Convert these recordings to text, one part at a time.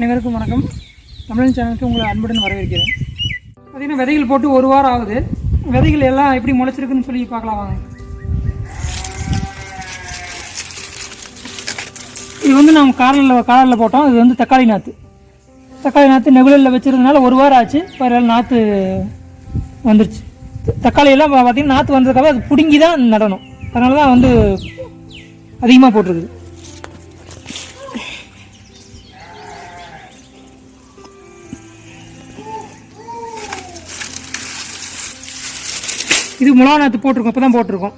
அனைவருக்கும் வணக்கம். தமிழன் சேனலுக்கு உங்களை அன்புடன் வரவேற்கிறேன். பார்த்திங்கன்னா விதைகள் போட்டு ஒரு வாரம் ஆகுது. விதைகள் எல்லாம் எப்படி முளைச்சிருக்குன்னு சொல்லி பார்க்கலாம் வாங்க. இது வந்து நம்ம காலில் போட்டோம். இது வந்து தக்காளி நாற்று நெகுலில் வச்சுருந்தனால ஒரு வாரம் ஆச்சு. இப்போ நாற்று வந்துருச்சு. தக்காளியெல்லாம் பார்த்திங்கன்னா நாற்று வந்ததுக்காக அது பிடுங்கி தான் நடணும். அதனால தான் வந்து அதிகமாக போட்டிருக்குது. இது மிளகா நாற்று போட்டிருக்கோம். இப்போ தான் போட்டிருக்கோம்.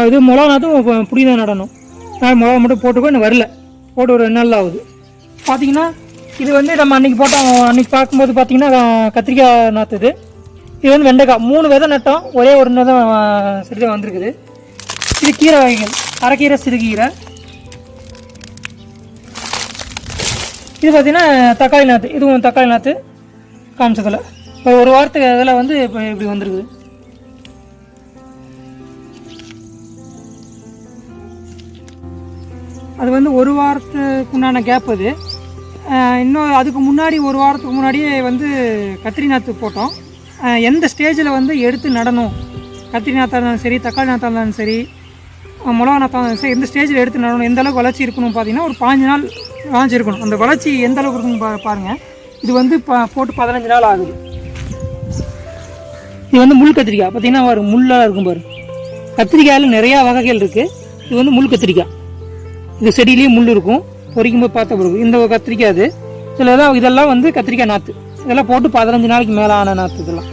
இது மிளகா நாற்றும் புடி தான் நடணும். மிளகா மட்டும் போட்டிருக்கோம். இன்னும் வரல. போட்டு ஒரு 2 நாள் ஆகுது. பார்த்தீங்கன்னா இது வந்து நம்ம அன்றைக்கி போட்டோம். அன்றைக்கி பார்க்கும்போது பார்த்தீங்கன்னா கத்திரிக்காய் நாற்று. இது வந்து வெண்டைக்காய் 3 விதை நட்டோம். ஒரே ஒரு தான் சரிதான் வந்திருக்குது. இது கீரை வகைகள், அரைக்கீரை, சிறுகீரை. இது பார்த்திங்கன்னா தக்காளி நாற்று. இதுவும் தக்காளி நாற்று காமிச்சதில் ஒரு வாரத்துக்கு அதில் வந்து இப்போ இப்படி வந்துருக்குது. அது வந்து ஒரு வாரத்துக்கு உண்டான கேப். அது இன்னும் அதுக்கு முன்னாடி ஒரு வாரத்துக்கு முன்னாடியே வந்து கத்திரி நாற்று போட்டோம். எந்த ஸ்டேஜில் வந்து எடுத்து நடணும், கத்திரி நாற்றாக இருந்தாலும் சரி, தக்காளி நாற்றாக இருந்தாலும் சரி, மிளகா நாற்றாக இருந்தாலும் சரி, எந்த ஸ்டேஜில் எடுத்து நடணும், எந்த அளவுக்கு வளர்ச்சி இருக்கணும் பார்த்தீங்கன்னா ஒரு 15 நாள் வளர்ச்சி இருக்கணும். அந்த வளர்ச்சி எந்த அளவுக்கு இருக்குன்னு பாருங்கள். இது வந்து போட்டு 15 நாள் ஆகுது. இது வந்து முள் கத்திரிக்காய். பார்த்தீங்கன்னா ஒரு முள்ளாக இருக்கும் பாரு. கத்திரிக்காயில் நிறையா வகைகள் இருக்குது. இது வந்து முள் கத்திரிக்காய். இது செடியிலேயே முள் இருக்கும். பொறிக்கும்போது பார்த்த பிறகு இந்த கத்திரிக்காய் அது இதெல்லாம் வந்து கத்திரிக்காய் நாற்று. இதெல்லாம் போட்டு 15 நாளைக்கு மேலே ஆன நாற்று. இதெல்லாம்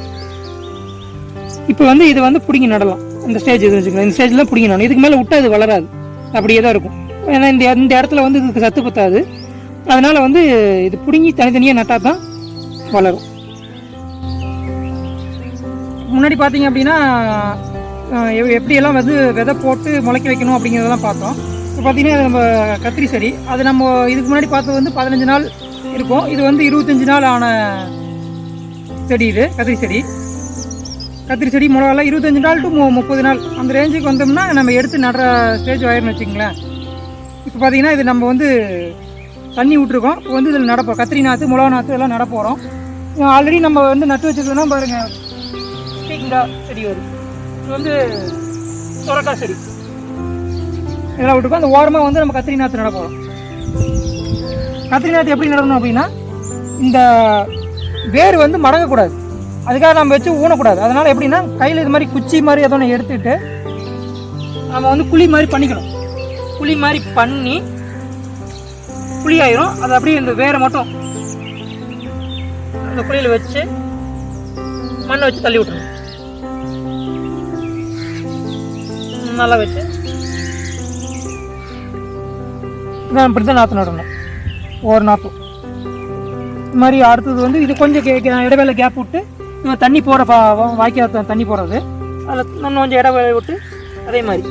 இப்போ வந்து இது வந்து பிடிங்கி நடலாம். இந்த ஸ்டேஜ் இது வச்சுக்கலாம். இந்த ஸ்டேஜில் பிடிங்கி நடணும். இதுக்கு மேலே விட்டால் அது வளராது, அப்படியே தான் இருக்கும். ஏன்னா இந்த இடத்துல வந்து இதுக்கு சத்து பத்தாது. அதனால் வந்து இது பிடுங்கி தனித்தனியாக நட்டால் தான் வளரும். முன்னாடி பார்த்தீங்க அப்படின்னா எப்படியெல்லாம் வந்து விதை போட்டு முளைக்க வைக்கணும் அப்படிங்கிறதெல்லாம் பார்த்தோம். இப்போ பார்த்தீங்கன்னா நம்ம கத்திரி செடி, அது நம்ம இதுக்கு முன்னாடி பார்த்தது வந்து 15 நாள் இருக்கும். இது வந்து 25 நாள் ஆன செடி. இது கத்திரி செடி மிளகாலாம் 25 நாள் டு 30 நாள் அந்த ரேஞ்சுக்கு வந்தோம்னா நம்ம எடுத்து நடுற ஸ்டேஜ் ஆயிருன்னு வச்சுங்களேன். இப்போ பார்த்தீங்கன்னா இது நம்ம வந்து தண்ணி விட்டுருக்கோம். இப்போ வந்து இதில் நடப்போம். கத்திரி நாற்று, மிளகா நாற்று எல்லாம் நடப்போகிறோம். ஆல்ரெடி நம்ம வந்து நட்டு வச்சுருக்கோம்னா பாருங்கள், பீக்கங்காய் செடி வருது. இது வந்து சுரக்காய் செடி இதெல்லாம் விட்டுருக்கோம். அந்த ஓரமாக வந்து நம்ம கத்திரி நாற்று நடப்போம். கத்திரி நாற்று எப்படி நடக்கணும் அப்படின்னா இந்த வேர் வந்து மடங்கக்கூடாது. அதுக்காக நம்ம வச்சு ஊனக்கூடாது. அதனால் எப்படின்னா கையில் இது மாதிரி குச்சி மாதிரி ஏதோ ஒன்று எடுத்துகிட்டு நம்ம வந்து குழி மாதிரி பண்ணிக்கணும். குழி மாதிரி பண்ணி குழி ஆயிரும். அது அப்படியே இந்த வேரை மட்டும் இந்த குழியில் வச்சு மண்ணை வச்சு தள்ளி விட்டுருணும். நல்லா வச்சு இப்படி தான் நாற்று நடணும். ஒரு நாற்று இது மாதிரி. அடுத்தது வந்து இது கொஞ்சம் இடைவேளை கேப் விட்டு இவன் தண்ணி போகிற வாய்க்கால் தண்ணி போடுறது, அதில் இன்னும் கொஞ்சம் இடைவேளை விட்டு அதே மாதிரி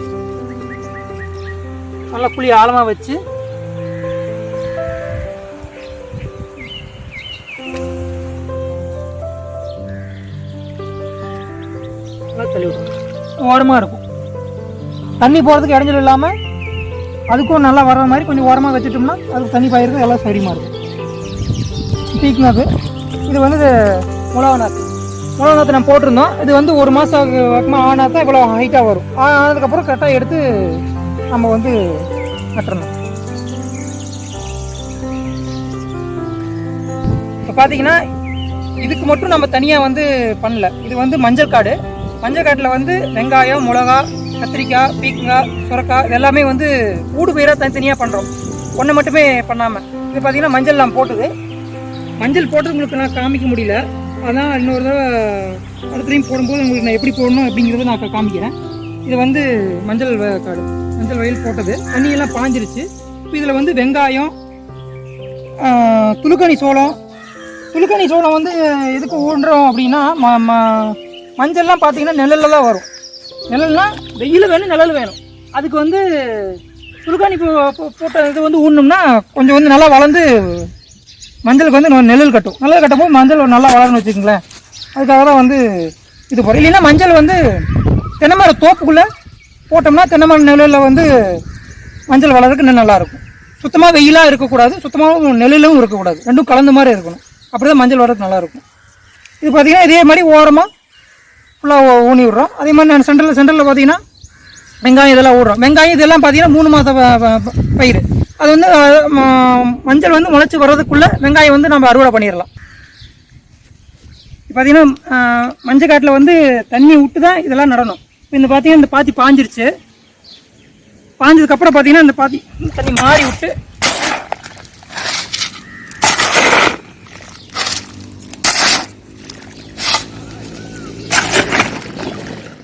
நல்லா குழி ஆழமாக வச்சு நல்லா தள்ளி விடணும். ஓரமாக இருக்கும். தண்ணி போகிறதுக்கு இடைஞ்சல் இல்லாமல் அதுக்கும் நல்லா வர்ற மாதிரி கொஞ்சம் ஓரமாக வச்சுட்டோம்னா அதுக்கு தண்ணி பாயிறது எல்லாம் சரிமாக இருக்கும். பீக்கங்காய் இது வந்து மிளகா நாற்று நம்ம போட்டிருந்தோம். இது வந்து 1 மாதம் பக்கமாக ஆனால் தான் இவ்வளோ ஹைட்டாக வரும். ஆனதுக்கப்புறம் கரெக்டாக எடுத்து நம்ம வந்து நட்டுறணும். இப்போ பார்த்தீங்கன்னா இதுக்கு மட்டும் நம்ம தனியாக வந்து பண்ணல. இது வந்து மஞ்சள் காட்டில் வந்து வெங்காயம், மிளகா, கத்திரிக்காய், பீக்கங்காய், சுரக்காய் இது எல்லாமே வந்து ஊடு பயிராக தனித்தனியாக பண்ணுறோம். ஒன்று மட்டுமே பண்ணாமல். இது பார்த்தீங்கன்னா மஞ்சள் நான் போட்டது. மஞ்சள் போட்டது உங்களுக்கு நான் காமிக்க முடியல. அதான் இன்னொரு தடவை அடுத்த போடும்போது உங்களுக்கு நான் எப்படி போடணும் அப்படிங்கிறத நான் காமிக்கிறேன். இது வந்து மஞ்சள் வயல் போட்டது. தண்ணியெல்லாம் பாஞ்சிருச்சு. இப்போ இதில் வந்து வெங்காயம், துளுக்கணி சோளம் வந்து எதுக்கு ஊன்றோம் அப்படின்னா மஞ்சள்லாம் பார்த்தீங்கன்னா நிழலில் தான் வரும். நிழல்னா வெயில் வேணும், நிழல் வேணும். அதுக்கு வந்து துளுக்கணி போட்ட இது வந்து ஊடணும்னா கொஞ்சம் வந்து நல்லா வளர்ந்து மஞ்சளுக்கு வந்து நிழல் கட்டும்போது மஞ்சள் நல்லா வளரும்னு வச்சுக்கோங்களேன். அதுக்காக தான் வந்து இது போகிறோம். இல்லைன்னா மஞ்சள் வந்து தென்னை மரம் தோப்புக்குள்ளே போட்டோம்னா தென்னை மரம் நிழலில் வந்து மஞ்சள் வளர்றதுக்கு இன்னும் நல்லாயிருக்கும். சுத்தமாக வெயிலாக இருக்கக்கூடாது, சுத்தமாக நெல்லிலும் இருக்கக்கூடாது, ரெண்டும் கலந்த மாதிரி இருக்கணும். அப்படி தான் மஞ்சள் வர்றது நல்லாயிருக்கும். இது பார்த்திங்கன்னா இதே மாதிரி ஓரமாக ஃபுல்லாக ஊனி விட்றோம். அதே மாதிரி நான் சென்டரில் பார்த்திங்கன்னா வெங்காயம் இதெல்லாம் ஊடுறோம். வெங்காயம் இதெல்லாம் பார்த்திங்கன்னா 3 மாத பயிர். அது வந்து மஞ்சள் வந்து முளைச்சி வர்றதுக்குள்ளே வெங்காயம் வந்து நம்ம அறுவடை பண்ணிடலாம். இப்போ பார்த்திங்கன்னா மஞ்சள் காட்டில் வந்து தண்ணி விட்டு தான் இதெல்லாம் நடணும். இப்போ இந்த பார்த்திங்கன்னா இந்த பாத்தி பாஞ்சிருச்சு. பாஞ்சதுக்கப்புறம் பார்த்திங்கன்னா இந்த பாத்தி தண்ணி மாறி விட்டு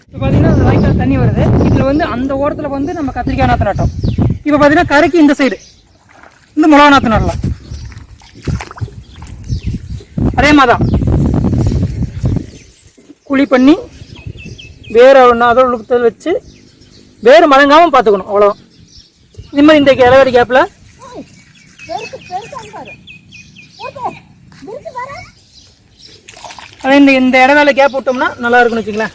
இப்போ பார்த்திங்கன்னா அந்த வாய்க்கால் தண்ணி வருது. இதில் வந்து அந்த ஓரத்தில் வந்து நம்ம கத்திரிக்காய் நாற்று நட்டோம். இப்போ பார்த்திங்கன்னா கரைக்கு இந்த சைடு இந்த மிளகா நாற்று நடலாம். அதே மாதிரி தான் குழி பண்ணி வேறு அதோட வச்சு வேறு மடங்காமல் பார்த்துக்கணும், அவ்வளோ. இது மாதிரி இந்த இலவடி கேப்பில் அதே இந்த இடவேளை கேப் விட்டோம்னா நல்லா இருக்குன்னு வச்சுங்களேன்.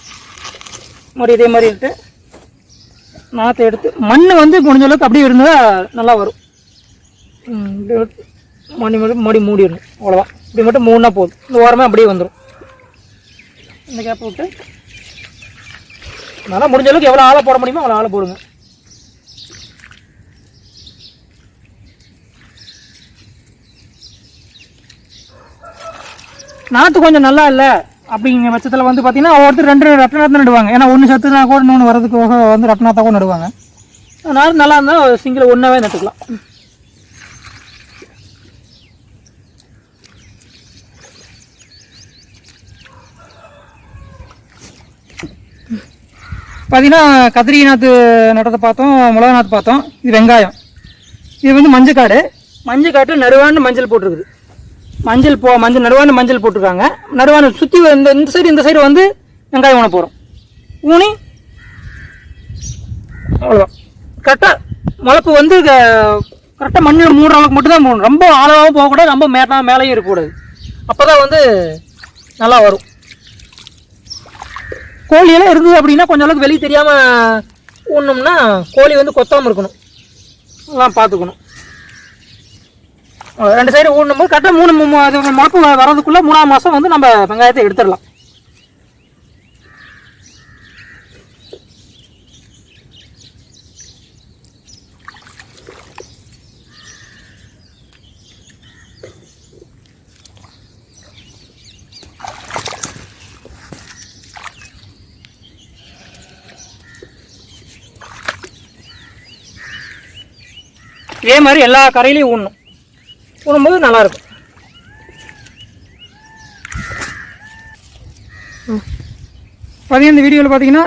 மறுபடியும் இதே மாதிரி எடுத்து நாற்றை எடுத்து மண் வந்து முடிஞ்ச அளவுக்கு அப்படியே இருந்தால் நல்லா வரும். மடி மூடிடணும், அவ்வளோதான். இப்படி மட்டும் மூணா போதும். இந்த ஓரமாக அப்படியே வந்துடும். இந்த கேப்பை விட்டு நல்லா முடிஞ்ச அளவுக்கு எவ்வளோ ஆழம் போட முடியுமோ அவ்வளோ ஆழம் போடுங்க. நாற்று கொஞ்சம் நல்லா இல்லை அப்படிங்கிற பட்சத்தில் வந்து பார்த்தீங்கன்னா ஒருத்தர் 2 ரெட்டை நாற்று நடுவாங்க. ஏன்னா ஒன்று சத்துனா கூட இன்னொன்று வரதுக்கு வந்து ரெட்டை நாற்றாக கூட நடுவாங்க. நாற்று நல்லா இருந்தால் சிங்கிள் ஒன்றாவே நட்டுக்கலாம். பார்த்தீங்கன்னா கத்திரி நாற்று நட்டத்தை பார்த்தோம், மிளகா நாற்று பார்த்தோம். இது வெங்காயம். இது வந்து மஞ்சக்காடு. மஞ்சக்காட்டில் நடுவாண்டு மஞ்சள் போட்டிருக்குது. மஞ்சள் நடுவாண்டு மஞ்சள் போட்டிருக்காங்க. நடுவாண்டு சுற்றி இந்த சைடு வந்து வெங்காயம் ஊன போகிறோம். ஊனி அவ்வளோதான். கரெக்டாக முளப்பு வந்து கரெக்டாக மண்ணு மூடுற அளவுக்கு மட்டும் தான் போகணும். ரொம்ப ஆழமாகவும் போகக்கூடாது, ரொம்ப மேலேயும் இருக்கக்கூடாது. அப்போ தான் வந்து நல்லா வரும். கோழியெல்லாம் இருந்தது அப்படின்னா கொஞ்சம் அளவுக்கு வெளியே தெரியாமல் ஊனோம்னா கோழி வந்து கொத்தாமல் இருக்கணும், எல்லாம் பார்த்துக்கணும். 2 சைடு ஊனும்போது கரெக்டாக 3 அது முளப்பு வர்றதுக்குள்ளே 3ஆம் மாதம் வந்து நம்ம வெங்காயத்தை எடுத்துடலாம். இதே மாதிரி எல்லா கரையிலையும் ஊனும்போது நல்லாயிருக்கும். பார்த்தீங்கன்னா இந்த வீடியோவில் பார்த்தீங்கன்னா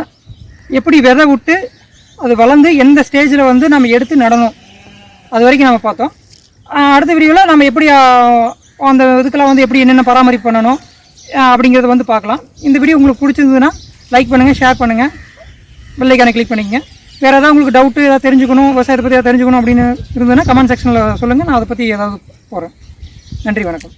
எப்படி விதை விட்டு அது வளர்ந்து எந்த ஸ்டேஜில் வந்து நம்ம எடுத்து நடணும் அது வரைக்கும் நம்ம பார்த்தோம். அடுத்த வீடியோவில் நம்ம எப்படி அந்த இதுக்கெல்லாம் வந்து எப்படி என்னென்ன பராமரிப்பு பண்ணணும் அப்படிங்கிறத வந்து பார்க்கலாம். இந்த வீடியோ உங்களுக்கு பிடிச்சிருந்ததுன்னா லைக் பண்ணுங்கள், ஷேர் பண்ணுங்கள், பெல் ஐகானை கிளிக் பண்ணிக்கங்க. வேறு ஏதாவது உங்களுக்கு டவுட்டு ஏதாவது தெரிஞ்சுக்கணும், விவசாயத்தை பற்றி ஏதாவது தெரிஞ்சுக்கணும் அப்படின்னு இருந்ததுன்னா கமெண்ட் செக்ஷனில் சொல்லுங்கள். நான் அதை பற்றி ஏதாவது போகிறேன். நன்றி, வணக்கம்.